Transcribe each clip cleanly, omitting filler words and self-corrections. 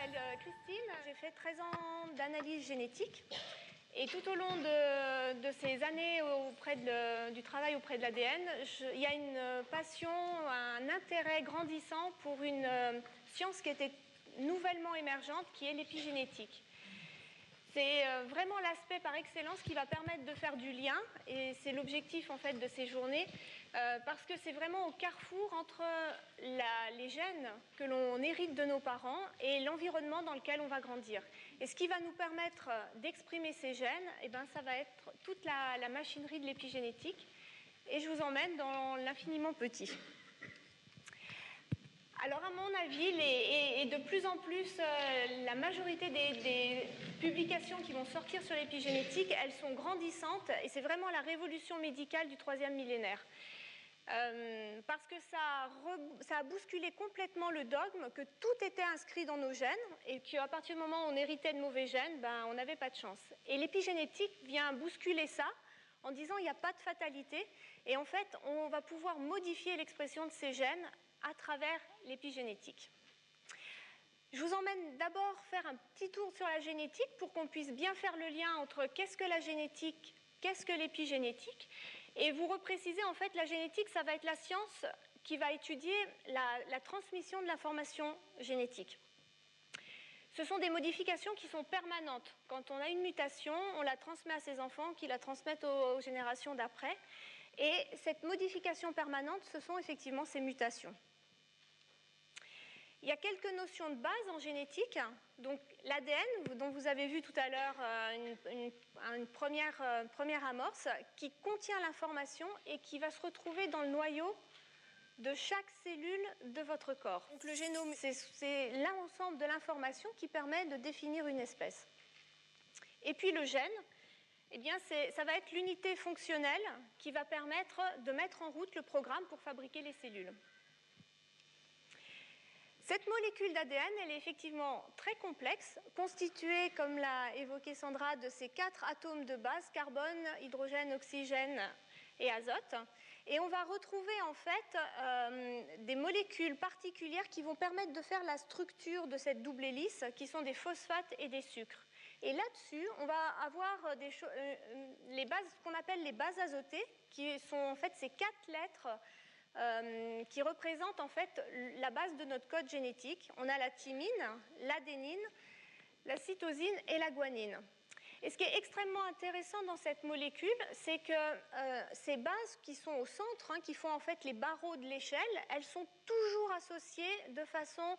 m'appelle Christine, j'ai fait 13 ans d'analyse génétique. Et tout au long de ces années du travail auprès de l'ADN, il y a une passion, un intérêt grandissant pour une science qui était nouvellement émergente, qui est l'épigénétique. C'est vraiment l'aspect par excellence qui va permettre de faire du lien, et c'est l'objectif en fait de ces journées, parce que c'est vraiment au carrefour entre les gènes que l'on hérite de nos parents et l'environnement dans lequel on va grandir. Et ce qui va nous permettre d'exprimer ces gènes, eh ben, ça va être toute la machinerie de l'épigénétique. Et je vous emmène dans l'infiniment petit. Alors à mon avis, et de plus en plus, la majorité des publications qui vont sortir sur l'épigénétique, elles sont grandissantes, et c'est vraiment la révolution médicale du 3e millénaire. Parce que ça a bousculé complètement le dogme que tout était inscrit dans nos gènes, et qu'à partir du moment où on héritait de mauvais gènes, ben, on n'avait pas de chance. Et l'épigénétique vient bousculer ça en disant qu'il n'y a pas de fatalité, et en fait, on va pouvoir modifier l'expression de ces gènes à travers l'épigénétique. Je vous emmène d'abord faire un petit tour sur la génétique pour qu'on puisse bien faire le lien entre qu'est-ce que la génétique, qu'est-ce que l'épigénétique, et vous repréciser en fait la génétique, ça va être la science qui va étudier la transmission de l'information génétique. Ce sont des modifications qui sont permanentes. Quand on a une mutation, on la transmet à ses enfants qui la transmettent aux générations d'après. Et cette modification permanente, ce sont effectivement ces mutations. Il y a quelques notions de base en génétique. Donc l'ADN, dont vous avez vu tout à l'heure une première amorce, qui contient l'information et qui va se retrouver dans le noyau de chaque cellule de votre corps. Donc le génome, c'est l'ensemble de l'information qui permet de définir une espèce. Et puis le gène, eh bien ça va être l'unité fonctionnelle qui va permettre de mettre en route le programme pour fabriquer les cellules. Cette molécule d'ADN, elle est effectivement très complexe, constituée, comme l'a évoqué Sandra, de ces 4 atomes de base, carbone, hydrogène, oxygène et azote. Et on va retrouver en fait des molécules particulières qui vont permettre de faire la structure de cette double hélice, qui sont des phosphates et des sucres. Et là-dessus, on va avoir ce qu'on appelle les bases azotées, qui sont en fait ces 4 lettres qui représentent en fait la base de notre code génétique. On a la thymine, l'adénine, la cytosine et la guanine. Et ce qui est extrêmement intéressant dans cette molécule, c'est que ces bases qui sont au centre, qui font en fait les barreaux de l'échelle, elles sont toujours associées de façon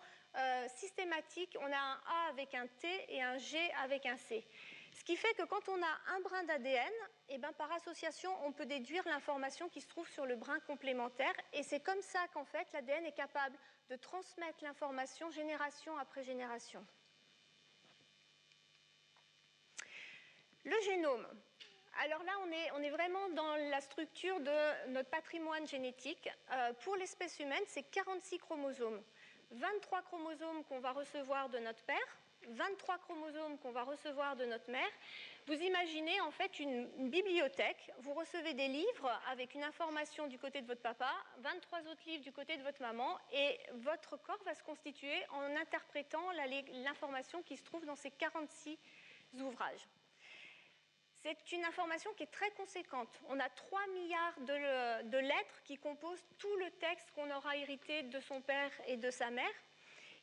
systématique. On a un A avec un T et un G avec un C. Ce qui fait que quand on a un brin d'ADN, eh ben, par association, on peut déduire l'information qui se trouve sur le brin complémentaire. Et c'est comme ça qu'en fait, l'ADN est capable de transmettre l'information génération après génération. Le génome. Alors là, on est vraiment dans la structure de notre patrimoine génétique. Pour l'espèce humaine, c'est 46 chromosomes. 23 chromosomes qu'on va recevoir de notre père, 23 chromosomes qu'on va recevoir de notre mère. Vous imaginez en fait une bibliothèque. Vous recevez des livres avec une information du côté de votre papa, 23 autres livres du côté de votre maman, et votre corps va se constituer en interprétant l'information qui se trouve dans ces 46 ouvrages. C'est une information qui est très conséquente. On a 3 milliards de lettres qui composent tout le texte qu'on aura hérité de son père et de sa mère.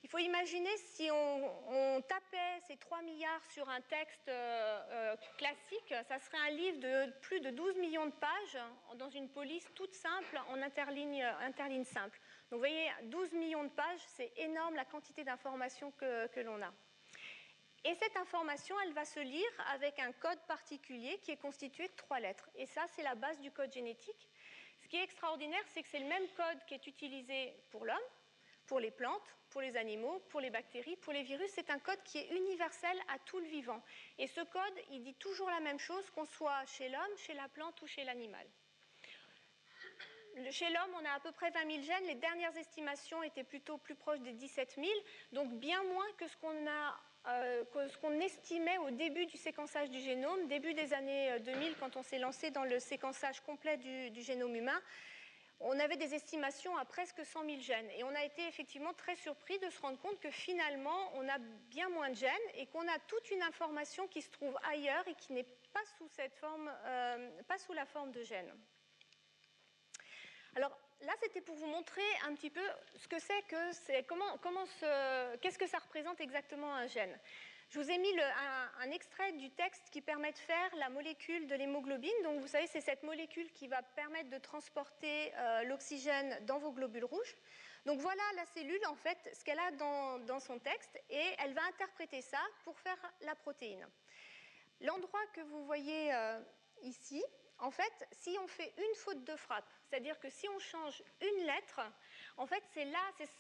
Il faut imaginer si on tapait ces 3 milliards sur un texte classique, ça serait un livre de plus de 12 millions de pages dans une police toute simple en interligne simple. Donc vous voyez, 12 millions de pages, c'est énorme la quantité d'informations que l'on a. Et cette information, elle va se lire avec un code particulier qui est constitué de 3 lettres. Et ça, c'est la base du code génétique. Ce qui est extraordinaire, c'est que c'est le même code qui est utilisé pour l'homme, pour les plantes, pour les animaux, pour les bactéries, pour les virus. C'est un code qui est universel à tout le vivant. Et ce code, il dit toujours la même chose, qu'on soit chez l'homme, chez la plante ou chez l'animal. Chez l'homme, on a à peu près 20 000 gènes. Les dernières estimations étaient plutôt plus proches des 17 000, donc bien moins que ce qu'on estimait au début du séquençage du génome, début des années 2000, quand on s'est lancé dans le séquençage complet du génome humain. on avait des estimations à presque 100 000 gènes. Et on a été effectivement très surpris de se rendre compte que finalement, on a bien moins de gènes et qu'on a toute une information qui se trouve ailleurs et qui n'est pas sous cette forme, pas sous la forme de gènes. Alors là, c'était pour vous montrer un petit peu ce que c'est que qu'est-ce que ça représente exactement un gène. Je vous ai mis un extrait du texte qui permet de faire la molécule de l'hémoglobine. Donc vous savez, c'est cette molécule qui va permettre de transporter l'oxygène dans vos globules rouges. Donc voilà la cellule, en fait, ce qu'elle a dans son texte, et elle va interpréter ça pour faire la protéine. L'endroit que vous voyez ici, en fait, si on fait une faute de frappe, c'est-à-dire que si on change une lettre, en fait, c'est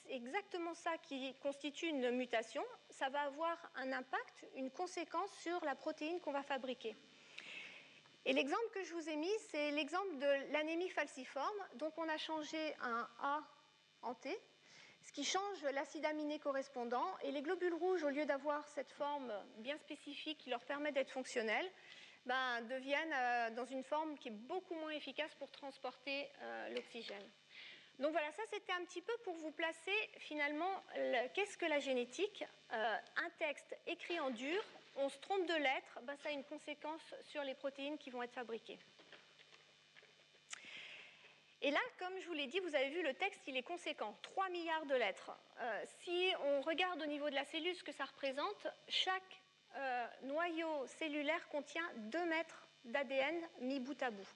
exactement ça qui constitue une mutation. Ça va avoir un impact, une conséquence sur la protéine qu'on va fabriquer. Et l'exemple que je vous ai mis, c'est l'exemple de l'anémie falciforme. Donc, on a changé un A en T, ce qui change l'acide aminé correspondant. Et les globules rouges, au lieu d'avoir cette forme bien spécifique qui leur permet d'être fonctionnels, deviennent dans une forme qui est beaucoup moins efficace pour transporter l'oxygène. Donc voilà, ça c'était un petit peu pour vous placer finalement qu'est-ce que la génétique. Un texte écrit en dur, on se trompe de lettres, ça a une conséquence sur les protéines qui vont être fabriquées. Et là, comme je vous l'ai dit, vous avez vu, le texte, il est conséquent, 3 milliards de lettres. Si on regarde au niveau de la cellule ce que ça représente, chaque noyau cellulaire contient 2 mètres d'ADN mis bout à bout.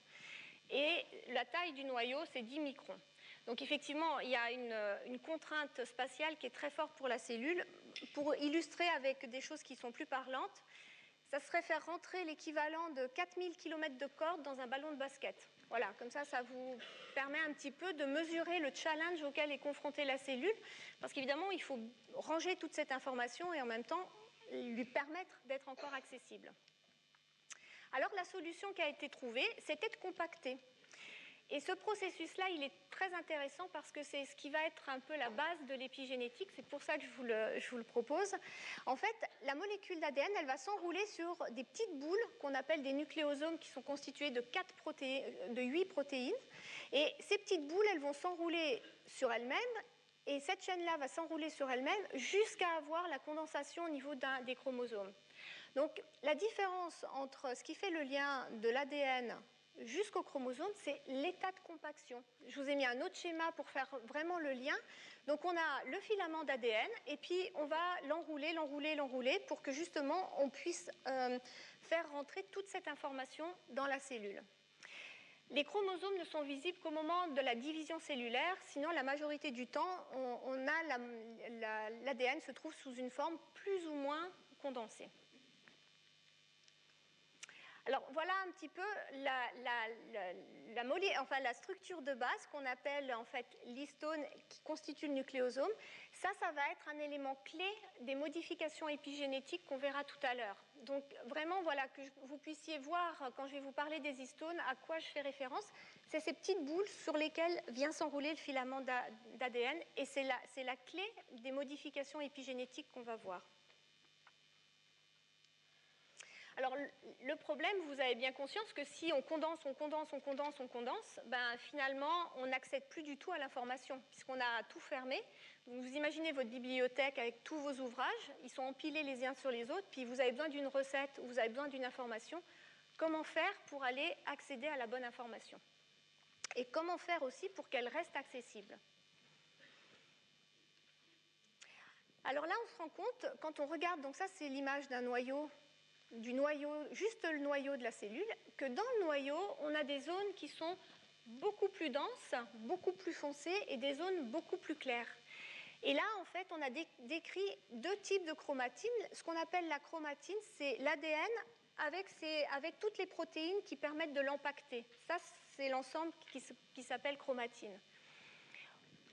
Et la taille du noyau, c'est 10 microns. Donc effectivement, il y a une contrainte spatiale qui est très forte pour la cellule. Pour illustrer avec des choses qui sont plus parlantes, ça serait faire rentrer l'équivalent de 4000 km de corde dans un ballon de basket. Voilà, comme ça, ça vous permet un petit peu de mesurer le challenge auquel est confrontée la cellule, parce qu'évidemment, il faut ranger toute cette information et en même temps lui permettre d'être encore accessible. Alors la solution qui a été trouvée, c'était de compacter. Et ce processus-là, il est très intéressant parce que c'est ce qui va être un peu la base de l'épigénétique. C'est pour ça que je vous le propose. En fait, la molécule d'ADN, elle va s'enrouler sur des petites boules qu'on appelle des nucléosomes qui sont constitués de 8 protéines. Et ces petites boules, elles vont s'enrouler sur elles-mêmes. Et cette chaîne-là va s'enrouler sur elle-même jusqu'à avoir la condensation au niveau des chromosomes. Donc, la différence entre ce qui fait le lien de l'ADN jusqu'au chromosome, c'est l'état de compaction. Je vous ai mis un autre schéma pour faire vraiment le lien. Donc, on a le filament d'ADN et puis on va l'enrouler pour que justement on puisse faire rentrer toute cette information dans la cellule. Les chromosomes ne sont visibles qu'au moment de la division cellulaire, sinon la majorité du temps, l'ADN se trouve sous une forme plus ou moins condensée. Alors voilà un petit peu la structure de base qu'on appelle en fait l'histone qui constitue le nucléosome. Ça va être un élément clé des modifications épigénétiques qu'on verra tout à l'heure. Donc vraiment, voilà, que vous puissiez voir, quand je vais vous parler des histones, à quoi je fais référence. C'est ces petites boules sur lesquelles vient s'enrouler le filament d'ADN et c'est la clé des modifications épigénétiques qu'on va voir. Alors, le problème, vous avez bien conscience que si on condense, finalement, on n'accède plus du tout à l'information, puisqu'on a tout fermé. Donc, vous imaginez votre bibliothèque avec tous vos ouvrages, ils sont empilés les uns sur les autres, puis vous avez besoin d'une recette ou vous avez besoin d'une information. Comment faire pour aller accéder à la bonne information? Et comment faire aussi pour qu'elle reste accessible? Alors là, on se rend compte, quand on regarde, donc ça c'est l'image d'un noyau, juste le noyau de la cellule, que dans le noyau, on a des zones qui sont beaucoup plus denses, beaucoup plus foncées et des zones beaucoup plus claires. Et là, en fait, on a décrit 2 types de chromatine. Ce qu'on appelle la chromatine, c'est l'ADN avec toutes les protéines qui permettent de l'empacter. Ça, c'est l'ensemble qui s'appelle chromatine.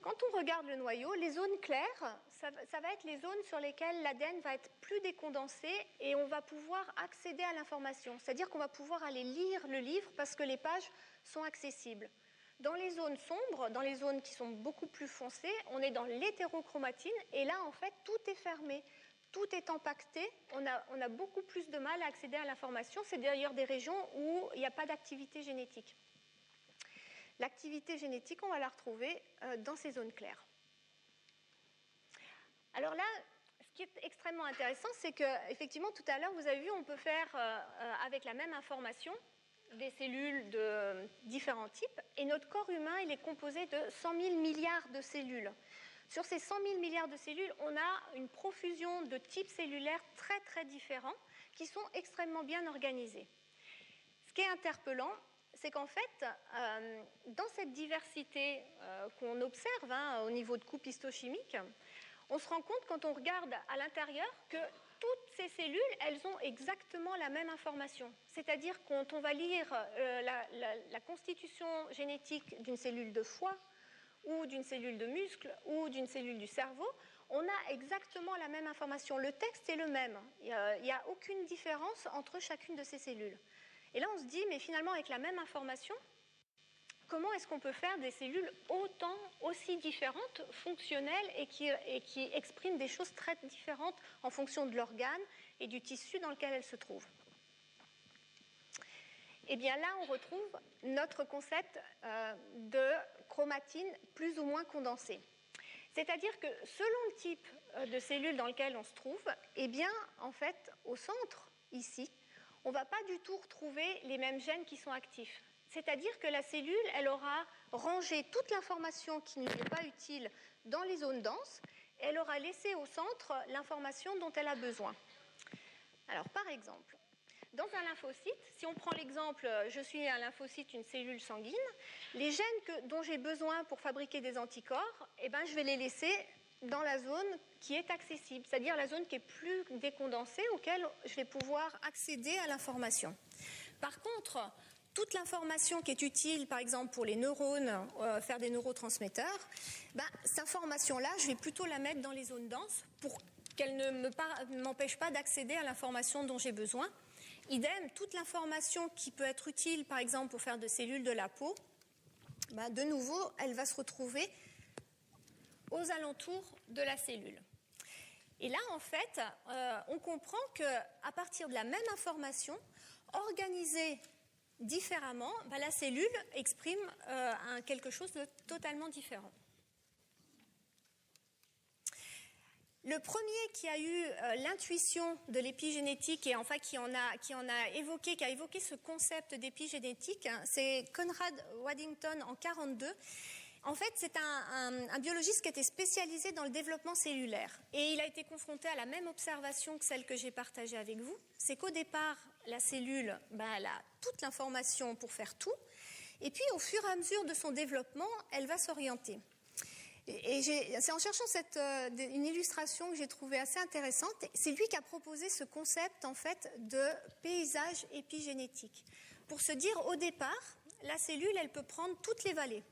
Quand on regarde le noyau, les zones claires, ça va être les zones sur lesquelles l'ADN va être plus décondensé et on va pouvoir accéder à l'information. C'est-à-dire qu'on va pouvoir aller lire le livre parce que les pages sont accessibles. Dans les zones sombres, dans les zones qui sont beaucoup plus foncées, on est dans l'hétérochromatine et là, en fait, tout est fermé. Tout est empaqueté, on a beaucoup plus de mal à accéder à l'information. C'est d'ailleurs des régions où il n'y a pas d'activité génétique. L'activité génétique, on va la retrouver dans ces zones claires. Alors là, ce qui est extrêmement intéressant, c'est qu'effectivement, tout à l'heure, vous avez vu, on peut faire avec la même information des cellules de différents types, et notre corps humain, il est composé de 100 000 milliards de cellules. Sur ces 100 000 milliards de cellules, on a une profusion de types cellulaires très très différents qui sont extrêmement bien organisés. Ce qui est interpellant, c'est qu'en fait, dans cette diversité qu'on observe au niveau de coupe histochimique, on se rend compte quand on regarde à l'intérieur que toutes ces cellules, elles ont exactement la même information. C'est-à-dire quand on va lire la constitution génétique d'une cellule de foie ou d'une cellule de muscle ou d'une cellule du cerveau, on a exactement la même information. Le texte est le même. Il n'y a aucune différence entre chacune de ces cellules. Et là, on se dit, mais finalement, avec la même information, comment est-ce qu'on peut faire des cellules aussi différentes, fonctionnelles, et qui expriment des choses très différentes en fonction de l'organe et du tissu dans lequel elles se trouvent? Et bien là, on retrouve notre concept de chromatine plus ou moins condensée. C'est-à-dire que selon le type de cellule dans lequel on se trouve, eh bien, en fait, au centre, ici, on ne va pas du tout retrouver les mêmes gènes qui sont actifs. C'est-à-dire que la cellule, elle aura rangé toute l'information qui ne lui est pas utile dans les zones denses, et elle aura laissé au centre l'information dont elle a besoin. Alors, par exemple, dans un lymphocyte, si on prend l'exemple, je suis un lymphocyte, une cellule sanguine, les gènes dont j'ai besoin pour fabriquer des anticorps, eh ben, je vais les laisser dans la zone qui est accessible, c'est-à-dire la zone qui est plus décondensée, auquel je vais pouvoir accéder à l'information. Par contre, toute l'information qui est utile, par exemple pour les neurones, faire des neurotransmetteurs, cette information-là, je vais plutôt la mettre dans les zones denses pour qu'elle ne m'empêche pas d'accéder à l'information dont j'ai besoin. Idem, toute l'information qui peut être utile, par exemple pour faire de cellules de la peau, de nouveau, elle va se retrouver aux alentours de la cellule. Et là, en fait, on comprend qu'à partir de la même information, organisée différemment, la cellule exprime quelque chose de totalement différent. Le premier qui a eu l'intuition de l'épigénétique et enfin qui a évoqué ce concept d'épigénétique, c'est Conrad Waddington en 1942. En fait, c'est un biologiste qui était spécialisé dans le développement cellulaire. Et il a été confronté à la même observation que celle que j'ai partagée avec vous. C'est qu'au départ, la cellule, elle a toute l'information pour faire tout. Et puis, au fur et à mesure de son développement, elle va s'orienter. Et c'est en cherchant une illustration que j'ai trouvée assez intéressante. C'est lui qui a proposé ce concept, en fait, de paysage épigénétique. Pour se dire, au départ, la cellule, elle peut prendre toutes les vallées.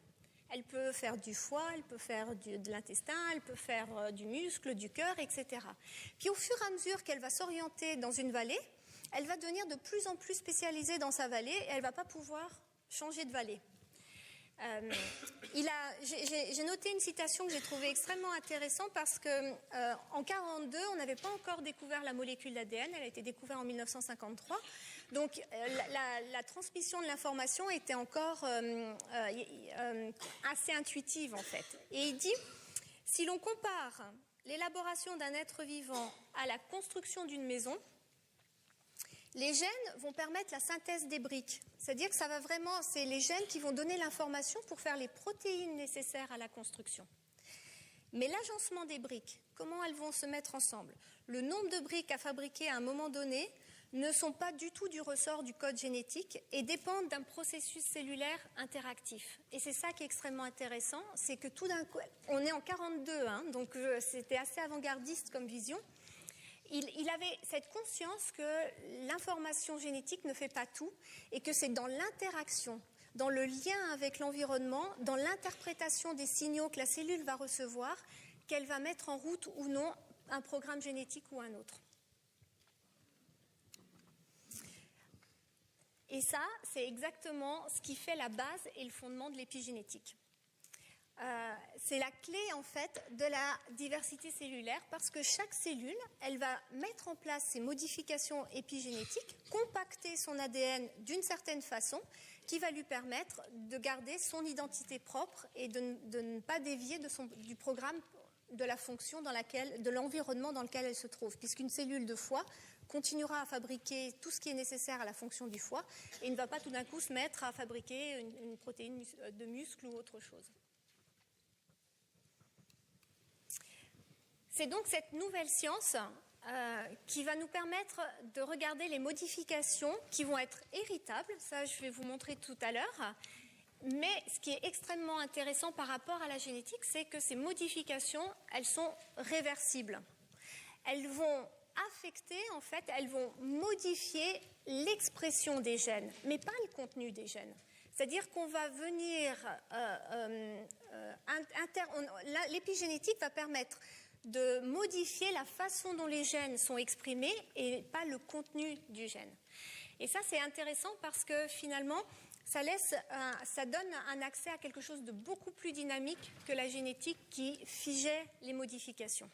Elle peut faire du foie, elle peut faire de l'intestin, elle peut faire du muscle, du cœur, etc. Puis au fur et à mesure qu'elle va s'orienter dans une vallée, elle va devenir de plus en plus spécialisée dans sa vallée et elle ne va pas pouvoir changer de vallée. J'ai noté une citation que j'ai trouvée extrêmement intéressante parce qu'en 1942, on n'avait pas encore découvert la molécule d'ADN, elle a été découverte en 1953. Donc la transmission de l'information était encore assez intuitive en fait. Et il dit, si l'on compare l'élaboration d'un être vivant à la construction d'une maison, les gènes vont permettre la synthèse des briques. C'est-à-dire que c'est les gènes qui vont donner l'information pour faire les protéines nécessaires à la construction. Mais l'agencement des briques, comment elles vont se mettre ensemble, le nombre de briques à fabriquer à un moment donné ne sont pas du tout du ressort du code génétique et dépendent d'un processus cellulaire interactif. Et c'est ça qui est extrêmement intéressant, c'est que tout d'un coup, on est en 1942, donc c'était assez avant-gardiste comme vision. Il avait cette conscience que l'information génétique ne fait pas tout et que c'est dans l'interaction, dans le lien avec l'environnement, dans l'interprétation des signaux que la cellule va recevoir, qu'elle va mettre en route ou non un programme génétique ou un autre. Et ça, c'est exactement ce qui fait la base et le fondement de l'épigénétique. c'est la clé en fait de la diversité cellulaire parce que chaque cellule, elle va mettre en place ces modifications épigénétiques, compacter son ADN d'une certaine façon qui va lui permettre de garder son identité propre et de ne pas dévier du programme de la fonction de l'environnement dans lequel elle se trouve, puisqu'une cellule de foie continuera à fabriquer tout ce qui est nécessaire à la fonction du foie et ne va pas tout d'un coup se mettre à fabriquer une protéine de muscle ou autre chose. C'est donc cette nouvelle science qui va nous permettre de regarder les modifications qui vont être héritables, ça je vais vous montrer tout à l'heure, mais ce qui est extrêmement intéressant par rapport à la génétique, c'est que ces modifications, elles sont réversibles. Elles vont affecter, en fait, elles vont modifier l'expression des gènes, mais pas le contenu des gènes. C'est-à-dire qu'on va venir... l'épigénétique va permettre de modifier la façon dont les gènes sont exprimés et pas le contenu du gène. Et ça, c'est intéressant parce que finalement, ça donne un accès à quelque chose de beaucoup plus dynamique que la génétique qui figeait les modifications.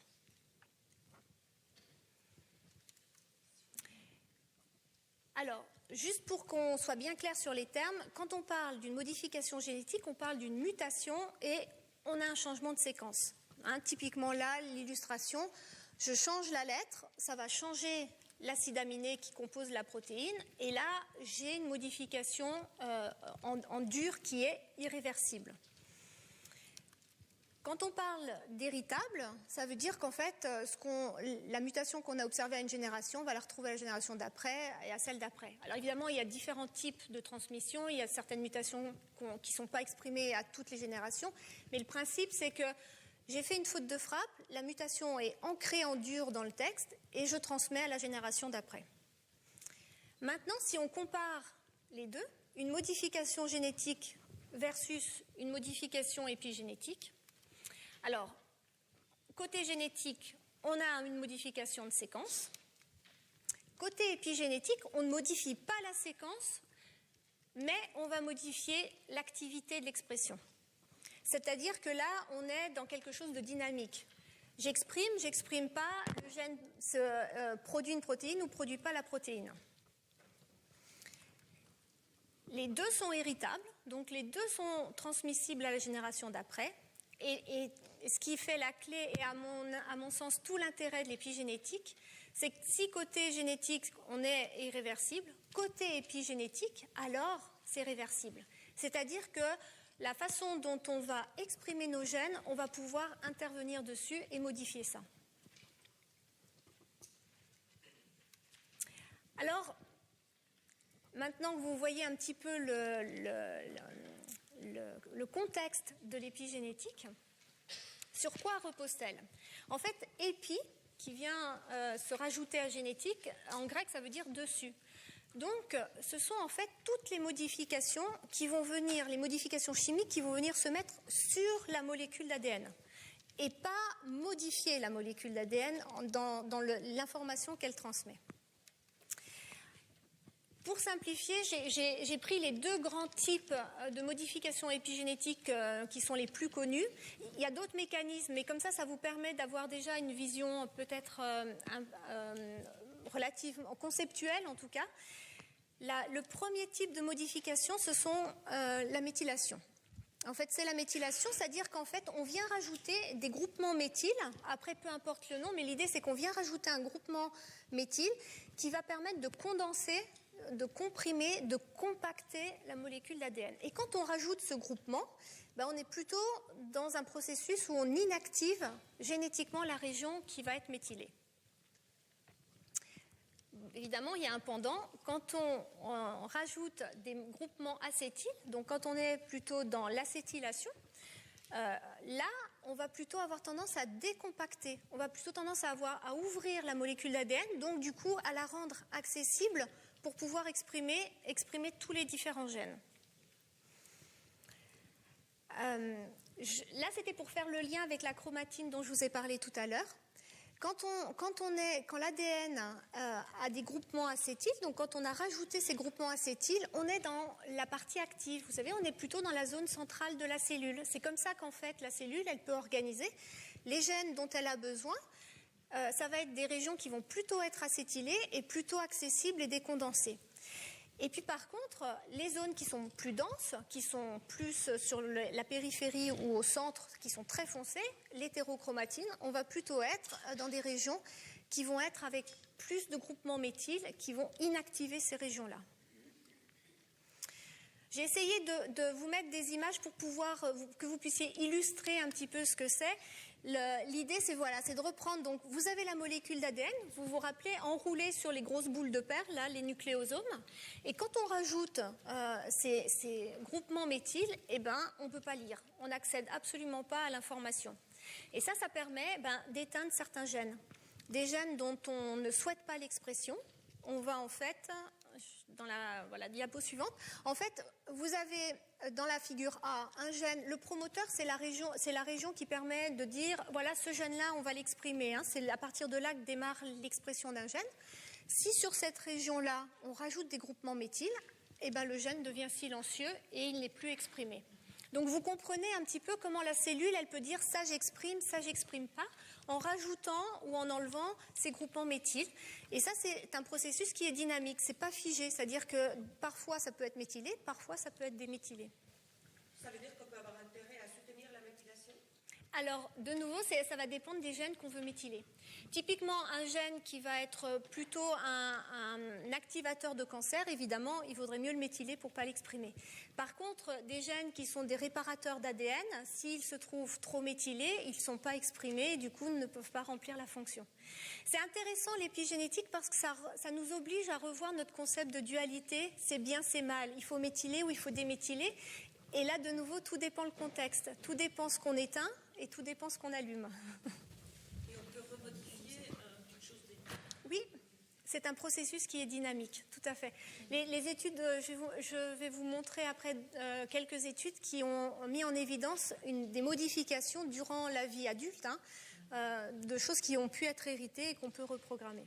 Alors, juste pour qu'on soit bien clair sur les termes, quand on parle d'une modification génétique, on parle d'une mutation et on a un changement de séquence. Typiquement là, l'illustration, je change la lettre, ça va changer l'acide aminé qui compose la protéine, et là, j'ai une modification en dur qui est irréversible. Quand on parle d'héritable, ça veut dire qu'en fait, la mutation qu'on a observée à une génération, on va la retrouver à la génération d'après et à celle d'après. Alors évidemment, il y a différents types de transmission, il y a certaines mutations qui ne sont pas exprimées à toutes les générations, mais le principe, c'est que j'ai fait une faute de frappe, la mutation est ancrée en dur dans le texte et je transmets à la génération d'après. Maintenant, si on compare les deux, une modification génétique versus une modification épigénétique, alors, côté génétique, on a une modification de séquence. Côté épigénétique, on ne modifie pas la séquence, mais on va modifier l'activité de l'expression. C'est-à-dire que là, on est dans quelque chose de dynamique. J'exprime pas, le gène produit une protéine ou ne produit pas la protéine. Les deux sont héritables, donc les deux sont transmissibles à la génération d'après. Et ce qui fait la clé et à mon sens tout l'intérêt de l'épigénétique, c'est que si côté génétique on est irréversible, côté épigénétique, alors c'est réversible. C'est-à-dire que la façon dont on va exprimer nos gènes, on va pouvoir intervenir dessus et modifier ça. Alors, maintenant que vous voyez un petit peu le contexte de l'épigénétique, sur quoi repose-t-elle? En fait, épi, qui vient se rajouter à génétique, en grec ça veut dire dessus. Donc, ce sont en fait toutes les modifications qui vont venir, les modifications chimiques qui vont venir se mettre sur la molécule d'ADN et pas modifier la molécule d'ADN dans l'information qu'elle transmet. Pour simplifier, j'ai pris les deux grands types de modifications épigénétiques qui sont les plus connus. Il y a d'autres mécanismes, mais comme ça vous permet d'avoir déjà une vision peut-être relativement conceptuelle en tout cas. Le premier type de modification, ce sont la méthylation. En fait, c'est la méthylation, c'est-à-dire qu'en fait, on vient rajouter des groupements méthyl. Après, peu importe le nom, mais l'idée, c'est qu'on vient rajouter un groupement méthyl qui va permettre de condenser, de comprimer, de compacter la molécule d'ADN. Et quand on rajoute ce groupement, on est plutôt dans un processus où on inactive génétiquement la région qui va être méthylée. Évidemment, il y a un pendant. Quand on rajoute des groupements acétyles, donc quand on est plutôt dans l'acétylation, là, on va plutôt avoir tendance à décompacter. On va plutôt tendance à ouvrir la molécule d'ADN, donc du coup à la rendre accessible pour pouvoir exprimer tous les différents gènes. Là, c'était pour faire le lien avec la chromatine dont je vous ai parlé tout à l'heure. Quand l'ADN a des groupements acétyles, donc quand on a rajouté ces groupements acétyles, on est dans la partie active. Vous savez, on est plutôt dans la zone centrale de la cellule. C'est comme ça qu'en fait la cellule, elle peut organiser les gènes dont elle a besoin. Ça va être des régions qui vont plutôt être acétylées et plutôt accessibles et décondensées. Et puis par contre, les zones qui sont plus denses, qui sont plus sur la périphérie ou au centre, qui sont très foncées, l'hétérochromatine, on va plutôt être dans des régions qui vont être avec plus de groupements méthyles, qui vont inactiver ces régions-là. J'ai essayé de vous mettre des images pour que vous puissiez illustrer un petit peu ce que c'est. L'idée, c'est de reprendre, donc vous avez la molécule d'ADN, vous vous rappelez, enroulée sur les grosses boules de perles, là, les nucléosomes, et quand on rajoute ces groupements méthyles, on ne peut pas lire, on n'accède absolument pas à l'information. Et ça permet d'éteindre certains gènes, des gènes dont on ne souhaite pas l'expression. On va en fait, dans la diapo suivante, en fait, vous avez dans la figure A un gène, le promoteur c'est la région qui permet de dire, voilà ce gène-là on va l'exprimer, c'est à partir de là que démarre l'expression d'un gène. Si sur cette région-là on rajoute des groupements méthyles, le gène devient silencieux et il n'est plus exprimé. Donc vous comprenez un petit peu comment la cellule, elle peut dire ça j'exprime pas, en rajoutant ou en enlevant ces groupements méthyles. Et ça, c'est un processus qui est dynamique, c'est pas figé, c'est-à-dire que parfois ça peut être méthylé, parfois ça peut être déméthylé. Ça veut dire qu'on peut avoir intérêt à soutenir la méthylation ? Alors, de nouveau, ça va dépendre des gènes qu'on veut méthyler. Typiquement, un gène qui va être plutôt un activateur de cancer, évidemment, il vaudrait mieux le méthyler pour ne pas l'exprimer. Par contre, des gènes qui sont des réparateurs d'ADN, s'ils se trouvent trop méthylés, ils ne sont pas exprimés et du coup ne peuvent pas remplir la fonction. C'est intéressant l'épigénétique parce que ça nous oblige à revoir notre concept de dualité, c'est bien, c'est mal, il faut méthyler ou il faut déméthyler. Et là, de nouveau, tout dépend le contexte, tout dépend ce qu'on éteint et tout dépend ce qu'on allume. Et on peut remodifier quelque chose d'éteint ? Oui, c'est un processus qui est dynamique, tout à fait. Les études, je vais vous montrer après quelques études qui ont mis en évidence des modifications durant la vie adulte, de choses qui ont pu être héritées et qu'on peut reprogrammer.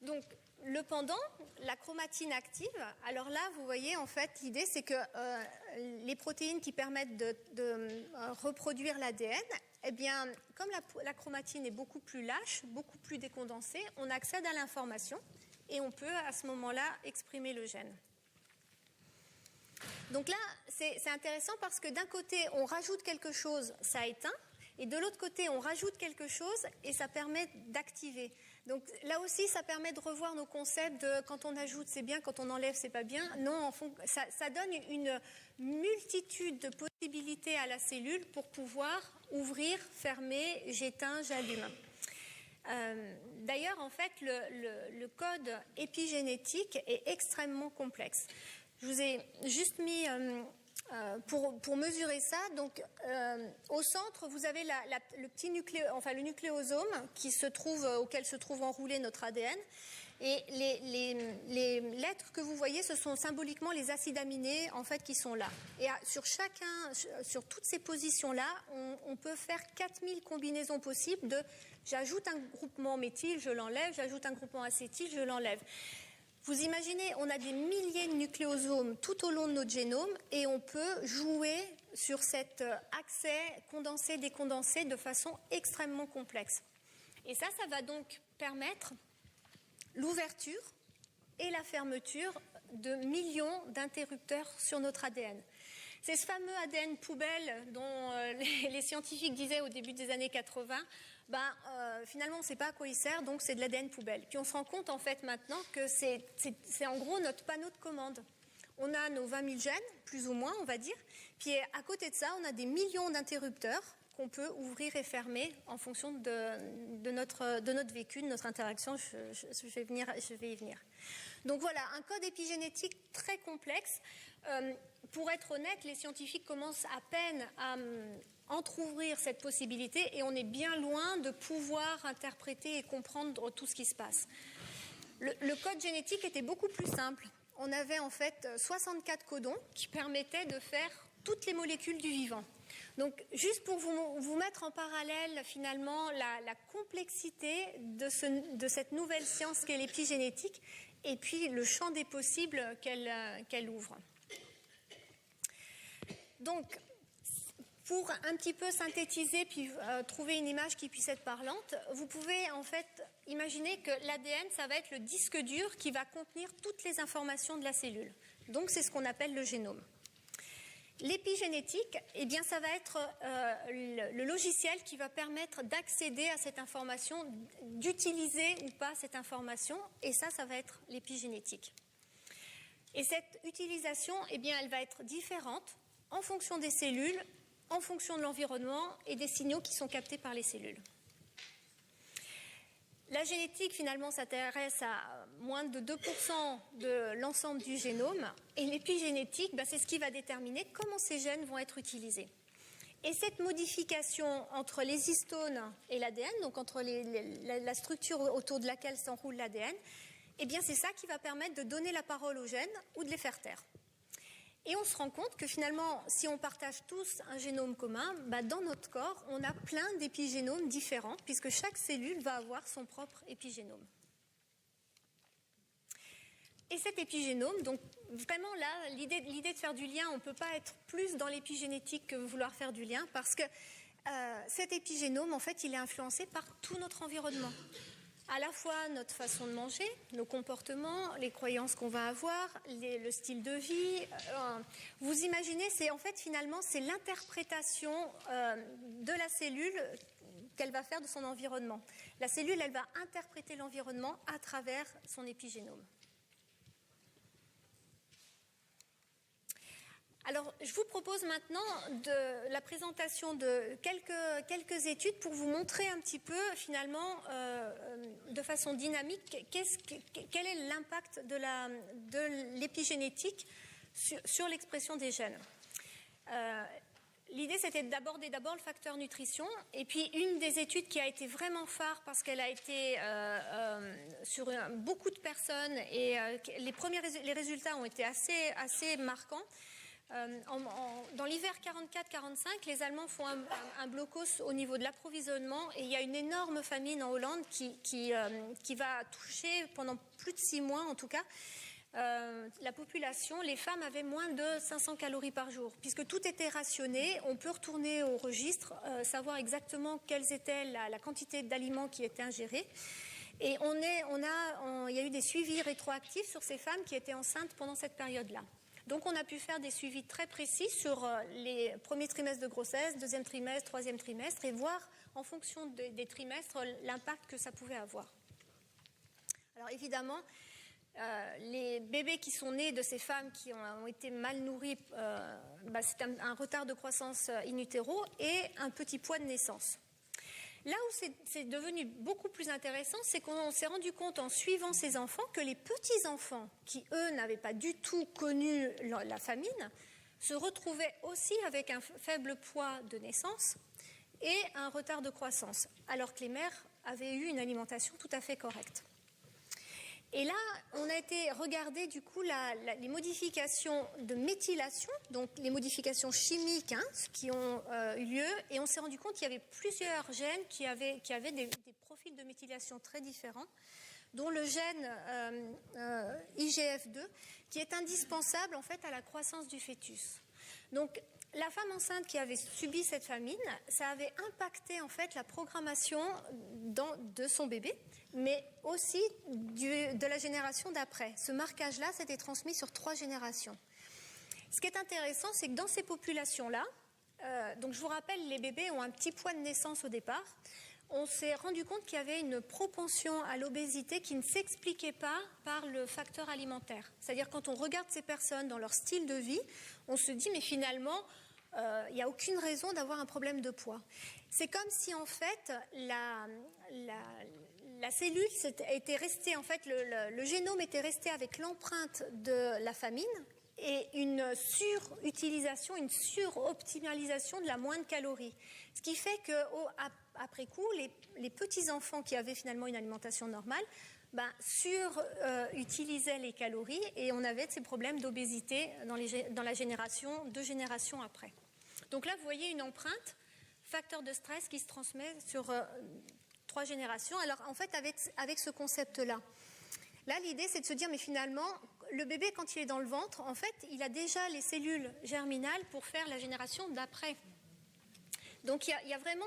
Donc, le pendant, la chromatine active, alors là, vous voyez, en fait, l'idée, c'est que les protéines qui permettent de reproduire l'ADN, comme la chromatine est beaucoup plus lâche, beaucoup plus décondensée, on accède à l'information et on peut, à ce moment-là, exprimer le gène. Donc là, c'est intéressant parce que d'un côté, on rajoute quelque chose, ça éteint, et de l'autre côté, on rajoute quelque chose et ça permet d'activer. Donc là aussi, ça permet de revoir nos concepts de quand on ajoute, c'est bien, quand on enlève, c'est pas bien. Non, ça donne une multitude de possibilités à la cellule pour pouvoir ouvrir, fermer, j'éteins, j'allume. D'ailleurs, en fait, le code épigénétique est extrêmement complexe. Je vous ai juste mis... pour mesurer ça, donc au centre, vous avez le petit le nucléosome auquel se trouve enroulé notre ADN. Et les lettres que vous voyez, ce sont symboliquement les acides aminés en fait qui sont là. Et sur toutes ces positions-là, on peut faire 4000 combinaisons possibles j'ajoute un groupement méthyle, je l'enlève, j'ajoute un groupement acétyl, je l'enlève. Vous imaginez, on a des milliers de nucléosomes tout au long de notre génome et on peut jouer sur cet accès condensé-décondensé de façon extrêmement complexe. Et ça va donc permettre l'ouverture et la fermeture de millions d'interrupteurs sur notre ADN. C'est ce fameux ADN poubelle dont les scientifiques disaient au début des années 80, finalement on ne sait pas à quoi il sert, donc c'est de l'ADN poubelle. Puis on se rend compte en fait maintenant que c'est en gros notre panneau de commande. On a nos 20 000 gènes, plus ou moins on va dire, puis à côté de ça on a des millions d'interrupteurs qu'on peut ouvrir et fermer en fonction de notre vécu, de notre interaction. Je vais y venir. Donc voilà, un code épigénétique très complexe. Pour être honnête, les scientifiques commencent à peine à entrouvrir cette possibilité et on est bien loin de pouvoir interpréter et comprendre tout ce qui se passe. Le code génétique était beaucoup plus simple. On avait en fait 64 codons qui permettaient de faire toutes les molécules du vivant. Donc, juste pour vous mettre en parallèle, finalement, la complexité de cette nouvelle science qu'est l'épigénétique et puis le champ des possibles qu'elle ouvre. Donc, pour un petit peu synthétiser puis trouver une image qui puisse être parlante, vous pouvez en fait imaginer que l'ADN, ça va être le disque dur qui va contenir toutes les informations de la cellule. Donc, c'est ce qu'on appelle le génome. L'épigénétique, eh bien, ça va être le logiciel qui va permettre d'accéder à cette information, d'utiliser ou pas cette information, et ça va être l'épigénétique. Et cette utilisation, eh bien, elle va être différente en fonction des cellules, en fonction de l'environnement et des signaux qui sont captés par les cellules. La génétique, finalement, s'intéresse à moins de 2% de l'ensemble du génome. Et l'épigénétique, c'est ce qui va déterminer comment ces gènes vont être utilisés. Et cette modification entre les histones et l'ADN, donc entre la structure autour de laquelle s'enroule l'ADN, eh bien, c'est ça qui va permettre de donner la parole aux gènes ou de les faire taire. Et on se rend compte que finalement, si on partage tous un génome commun, dans notre corps, on a plein d'épigénomes différents, puisque chaque cellule va avoir son propre épigénome. Et cet épigénome, donc vraiment là, l'idée de faire du lien, on ne peut pas être plus dans l'épigénétique que vouloir faire du lien, parce que cet épigénome, en fait, il est influencé par tout notre environnement. À la fois notre façon de manger, nos comportements, les croyances qu'on va avoir, le style de vie. Vous imaginez, finalement, c'est l'interprétation de la cellule qu'elle va faire de son environnement. La cellule, elle va interpréter l'environnement à travers son épigénome. Alors, je vous propose maintenant la présentation de quelques études pour vous montrer un petit peu, finalement, de façon dynamique, quel est l'impact de l'épigénétique sur l'expression des gènes. L'idée, c'était d'aborder d'abord le facteur nutrition, et puis une des études qui a été vraiment phare parce qu'elle a été sur beaucoup de personnes, et les résultats ont été assez marquants. Dans l'hiver 44-45, les Allemands font un blocos au niveau de l'approvisionnement, et il y a une énorme famine en Hollande qui va toucher pendant plus de 6 mois en tout cas la population. Les femmes avaient moins de 500 calories par jour. Puisque tout était rationné, on peut retourner au registre, savoir exactement quelle était la quantité d'aliments qui étaient ingérés. Et il y a eu des suivis rétroactifs sur ces femmes qui étaient enceintes pendant cette période-là. Donc on a pu faire des suivis très précis sur les premiers trimestres de grossesse, deuxième trimestre, troisième trimestre, et voir en fonction des trimestres l'impact que ça pouvait avoir. Alors évidemment, les bébés qui sont nés de ces femmes qui ont été mal nourries, c'est un retard de croissance in utero et un petit poids de naissance. Là où c'est devenu beaucoup plus intéressant, c'est qu'on s'est rendu compte en suivant ces enfants que les petits-enfants, qui eux n'avaient pas du tout connu la famine, se retrouvaient aussi avec un faible poids de naissance et un retard de croissance, alors que les mères avaient eu une alimentation tout à fait correcte. Et là, on a été regarder du coup les modifications de méthylation, donc les modifications chimiques qui ont eu lieu, et on s'est rendu compte qu'il y avait plusieurs gènes qui avaient des profils de méthylation très différents, dont le gène IGF2, qui est indispensable en fait à la croissance du fœtus. Donc, la femme enceinte qui avait subi cette famine, ça avait impacté en fait la programmation de son bébé, mais aussi de la génération d'après. Ce marquage-là s'était transmis sur 3 générations. Ce qui est intéressant, c'est que dans ces populations-là, donc je vous rappelle, les bébés ont un petit poids de naissance au départ. On s'est rendu compte qu'il y avait une propension à l'obésité qui ne s'expliquait pas par le facteur alimentaire. C'est-à-dire quand on regarde ces personnes dans leur style de vie, on se dit mais finalement, il n'y a aucune raison d'avoir un problème de poids. C'est comme si en fait la cellule était restée, en fait le génome était resté avec l'empreinte de la famine et une surutilisation, une suroptimalisation de la moindre calorie. Ce qui fait qu'après coup, les petits-enfants qui avaient finalement une alimentation normale surutilisaient les calories, et on avait ces problèmes d'obésité dans la génération, 2 générations après. Donc là, vous voyez une empreinte, facteur de stress qui se transmet sur 3 générations. Alors en fait, avec ce concept-là, là, l'idée, c'est de se dire, mais finalement, le bébé, quand il est dans le ventre, en fait, il a déjà les cellules germinales pour faire la génération d'après. Donc il y a vraiment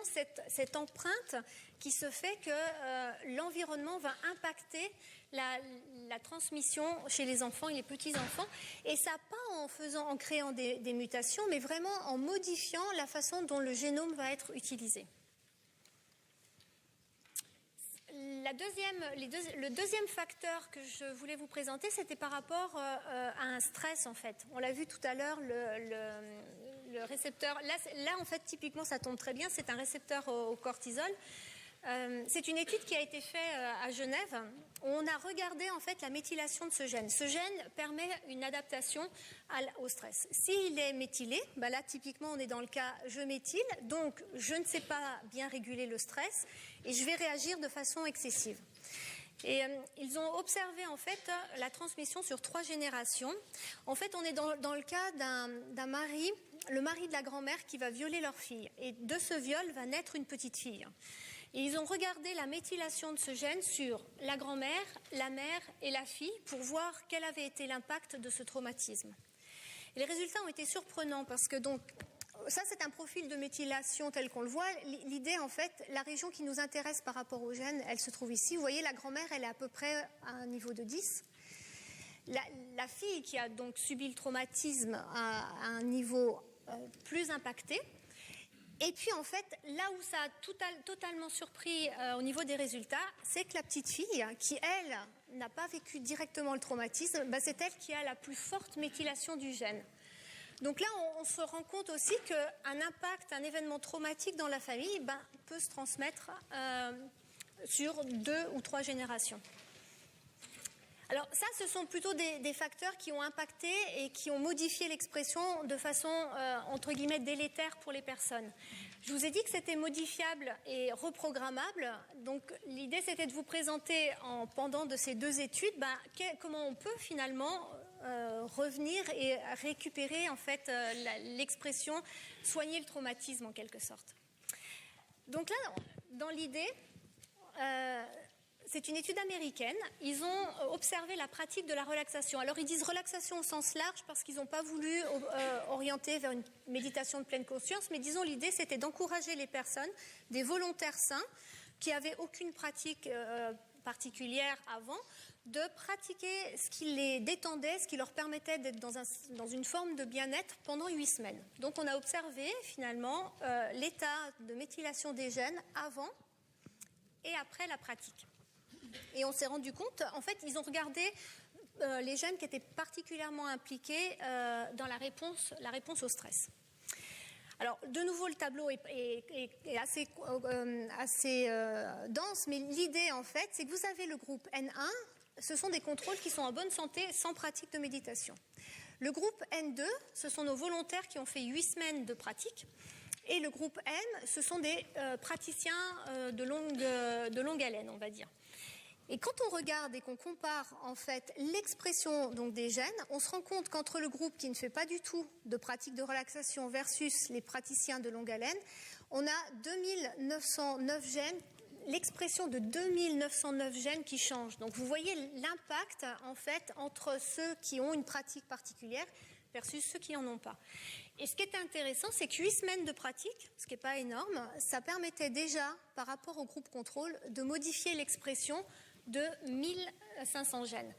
cette empreinte qui se fait que l'environnement va impacter la transmission chez les enfants et les petits-enfants. Et ça pas en créant des mutations, mais vraiment en modifiant la façon dont le génome va être utilisé. Le deuxième facteur que je voulais vous présenter, c'était par rapport à un stress, en fait. On l'a vu tout à l'heure, le récepteur. Là, en fait, typiquement, ça tombe très bien. C'est un récepteur au cortisol. C'est une étude qui a été faite à Genève. On a regardé, en fait, la méthylation de ce gène. Ce gène permet une adaptation au stress. S'il est méthylé, ben là, typiquement, on est dans le cas je méthyle, donc je ne sais pas bien réguler le stress et je vais réagir de façon excessive. Et ils ont observé en fait la transmission sur 3 générations. En fait, on est dans le cas d'un mari, le mari de la grand-mère qui va violer leur fille. Et de ce viol va naître une petite fille. Et ils ont regardé la méthylation de ce gène sur la grand-mère, la mère et la fille pour voir quel avait été l'impact de ce traumatisme. Et les résultats ont été surprenants parce que donc ça, c'est un profil de méthylation tel qu'on le voit. L'idée, en fait, la région qui nous intéresse par rapport au gène, elle se trouve ici. Vous voyez, la grand-mère, elle est à peu près à un niveau de 10. La fille qui a donc subi le traumatisme à un niveau plus impacté. Et puis, en fait, là où ça a totalement surpris au niveau des résultats, c'est que la petite fille, qui, elle, n'a pas vécu directement le traumatisme, ben, c'est elle qui a la plus forte méthylation du gène. Donc là, on se rend compte aussi qu'un impact, un événement traumatique dans la famille peut se transmettre sur 2 ou 3 générations. Alors ça, ce sont plutôt des facteurs qui ont impacté et qui ont modifié l'expression de façon, entre guillemets, délétère pour les personnes. Je vous ai dit que c'était modifiable et reprogrammable. Donc l'idée, c'était de vous présenter, pendant de ces 2 études, comment on peut finalement revenir et récupérer en fait l'expression soigner le traumatisme en quelque sorte. Donc là, dans l'idée, c'est une étude américaine. Ils ont observé la pratique de la relaxation. Alors ils disent relaxation au sens large parce qu'ils n'ont pas voulu orienter vers une méditation de pleine conscience, mais disons l'idée c'était d'encourager les personnes, des volontaires sains qui n'avaient aucune pratique particulière avant, de pratiquer ce qui les détendait, ce qui leur permettait d'être dans une forme de bien-être pendant 8 semaines. Donc on a observé finalement l'état de méthylation des gènes avant et après la pratique. Et on s'est rendu compte, en fait, ils ont regardé les gènes qui étaient particulièrement impliqués dans la réponse au stress. Alors, de nouveau, le tableau est assez dense, mais l'idée, en fait, c'est que vous avez le groupe N1, ce sont des contrôles qui sont en bonne santé sans pratique de méditation. Le groupe N2, ce sont nos volontaires qui ont fait 8 semaines de pratique. Et le groupe M, ce sont des praticiens de longue haleine, on va dire. Et quand on regarde et qu'on compare en fait l'expression donc des gènes, on se rend compte qu'entre le groupe qui ne fait pas du tout de pratique de relaxation versus les praticiens de longue haleine, on a 2909 gènes, l'expression de 2909 gènes qui changent. Donc vous voyez l'impact en fait entre ceux qui ont une pratique particulière versus ceux qui n'en ont pas. Et ce qui est intéressant, c'est que 8 semaines de pratique, ce qui n'est pas énorme, ça permettait déjà, par rapport au groupe contrôle, de modifier l'expression de 1500 gènes.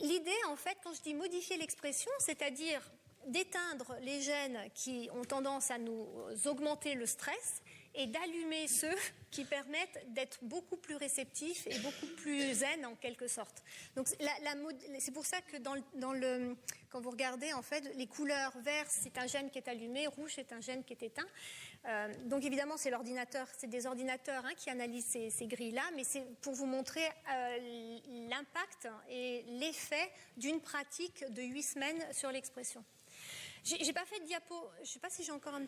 L'idée, en fait, quand je dis modifier l'expression, c'est-à-dire d'éteindre les gènes qui ont tendance à nous augmenter le stress et d'allumer ceux qui permettent d'être beaucoup plus réceptifs et beaucoup plus zen en quelque sorte. Donc c'est pour ça que quand vous regardez en fait les couleurs vert c'est un gène qui est allumé, rouge c'est un gène qui est éteint. Donc évidemment c'est des ordinateurs qui analysent ces grilles-là, mais c'est pour vous montrer l'impact et l'effet d'une pratique de 8 semaines sur l'expression. J'ai pas fait de diapo, je sais pas si j'ai encore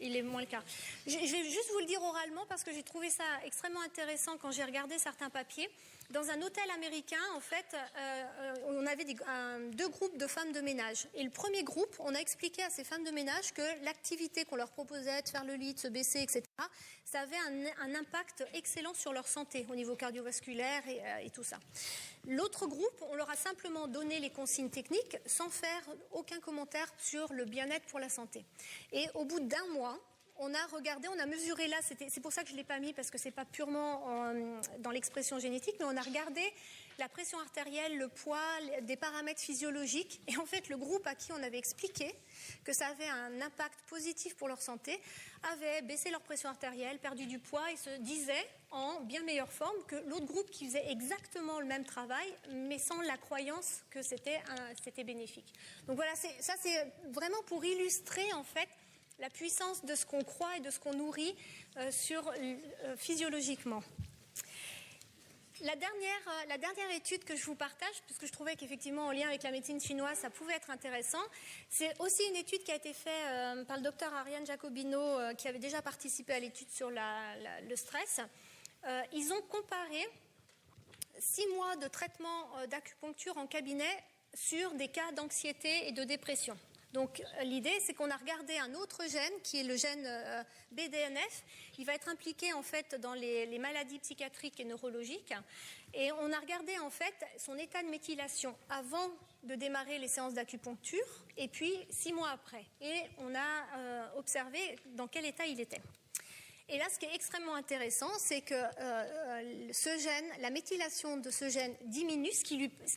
il est moins le cas. Je vais juste vous le dire oralement parce que j'ai trouvé ça extrêmement intéressant quand j'ai regardé certains papiers. Dans un hôtel américain, en fait, on avait deux groupes de femmes de ménage. Et le premier groupe, on a expliqué à ces femmes de ménage que l'activité qu'on leur proposait, de faire le lit, de se baisser, etc., ça avait un impact excellent sur leur santé au niveau cardiovasculaire et tout ça. L'autre groupe, on leur a simplement donné les consignes techniques sans faire aucun commentaire sur le bien-être pour la santé. Et au bout d'1 mois, on a regardé, on a mesuré là, c'est pour ça que je ne l'ai pas mis parce que ce n'est pas purement dans l'expression génétique, mais on a regardé la pression artérielle, le poids, des paramètres physiologiques. Et en fait, le groupe à qui on avait expliqué que ça avait un impact positif pour leur santé avait baissé leur pression artérielle, perdu du poids et se disait en bien meilleure forme que l'autre groupe qui faisait exactement le même travail, mais sans la croyance que c'était bénéfique. Donc voilà, ça c'est vraiment pour illustrer en fait la puissance de ce qu'on croit et de ce qu'on nourrit physiologiquement. La dernière étude que je vous partage, puisque je trouvais qu'effectivement en lien avec la médecine chinoise, ça pouvait être intéressant, c'est aussi une étude qui a été faite par le docteur Ariane Jacobino, qui avait déjà participé à l'étude sur le stress. Ils ont comparé 6 mois de traitement d'acupuncture en cabinet sur des cas d'anxiété et de dépression. Donc l'idée, c'est qu'on a regardé un autre gène, qui est le gène BDNF. Il va être impliqué en fait dans les maladies psychiatriques et neurologiques. Et on a regardé en fait son état de méthylation avant de démarrer les séances d'acupuncture et puis 6 mois après. Et on a observé dans quel état il était. Et là, ce qui est extrêmement intéressant, c'est que ce gène, la méthylation de ce gène diminue, ce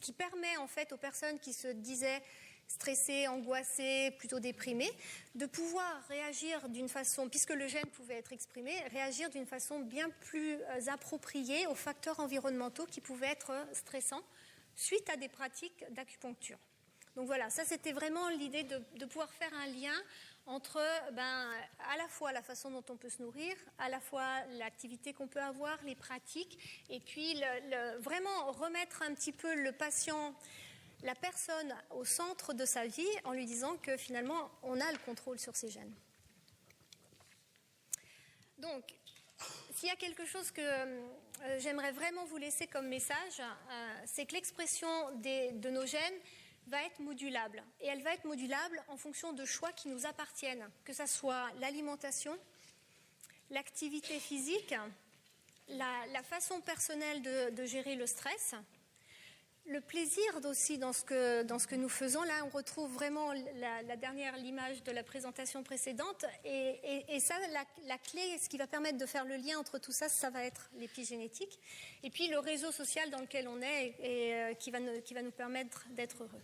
qui permet en fait aux personnes qui se disaient stressées, angoissées, plutôt déprimées, de pouvoir réagir d'une façon, puisque le gène pouvait être exprimé, réagir d'une façon bien plus appropriée aux facteurs environnementaux qui pouvaient être stressants suite à des pratiques d'acupuncture. Donc voilà, ça c'était vraiment l'idée de pouvoir faire un lien entre à la fois la façon dont on peut se nourrir, à la fois l'activité qu'on peut avoir, les pratiques, et puis vraiment remettre un petit peu le patient, la personne au centre de sa vie en lui disant que finalement on a le contrôle sur ses gènes. Donc, s'il y a quelque chose que j'aimerais vraiment vous laisser comme message, c'est que l'expression de nos gènes va être modulable. Et elle va être modulable en fonction de choix qui nous appartiennent, que ce soit l'alimentation, l'activité physique, la façon personnelle de gérer le stress, le plaisir aussi dans ce que nous faisons. Là, on retrouve vraiment l'image de la présentation précédente. Et ça, la clé, ce qui va permettre de faire le lien entre tout ça, ça va être l'épigénétique. Et puis le réseau social dans lequel on est et qui va nous permettre d'être heureux.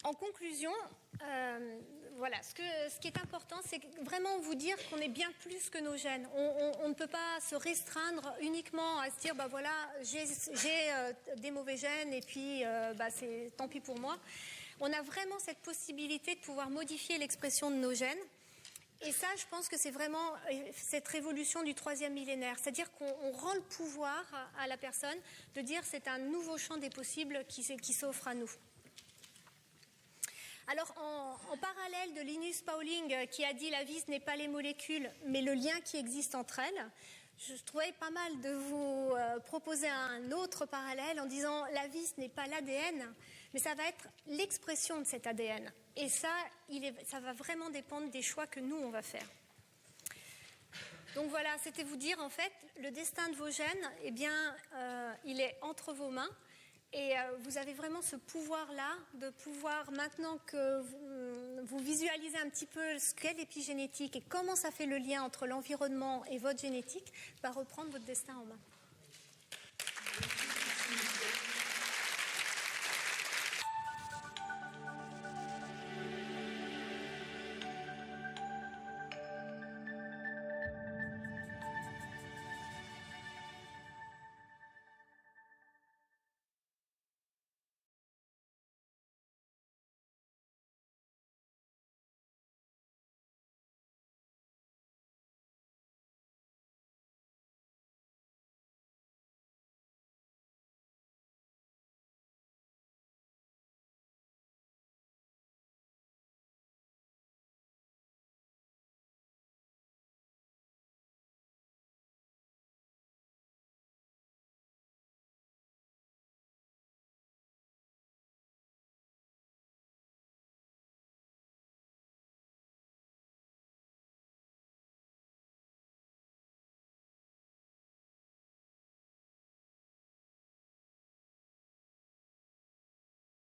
En conclusion, voilà, ce qui est important, c'est vraiment vous dire qu'on est bien plus que nos gènes. On ne peut pas se restreindre uniquement à se dire, voilà, j'ai des mauvais gènes et puis c'est tant pis pour moi. On a vraiment cette possibilité de pouvoir modifier l'expression de nos gènes. Et ça, je pense que c'est vraiment cette révolution du 3e millénaire. C'est-à-dire qu'on rend le pouvoir à la personne de dire c'est un nouveau champ des possibles qui s'offre à nous. Alors, en parallèle de Linus Pauling qui a dit la vie, ce n'est pas les molécules, mais le lien qui existe entre elles, je trouvais pas mal de vous proposer un autre parallèle en disant la vie, ce n'est pas l'ADN, mais ça va être l'expression de cet ADN. Et ça va vraiment dépendre des choix que nous, on va faire. Donc voilà, c'était vous dire, en fait, le destin de vos gènes, eh bien, il est entre vos mains. Et vous avez vraiment ce pouvoir-là de pouvoir, maintenant que vous visualisez un petit peu ce qu'est l'épigénétique et comment ça fait le lien entre l'environnement et votre génétique, reprendre votre destin en main.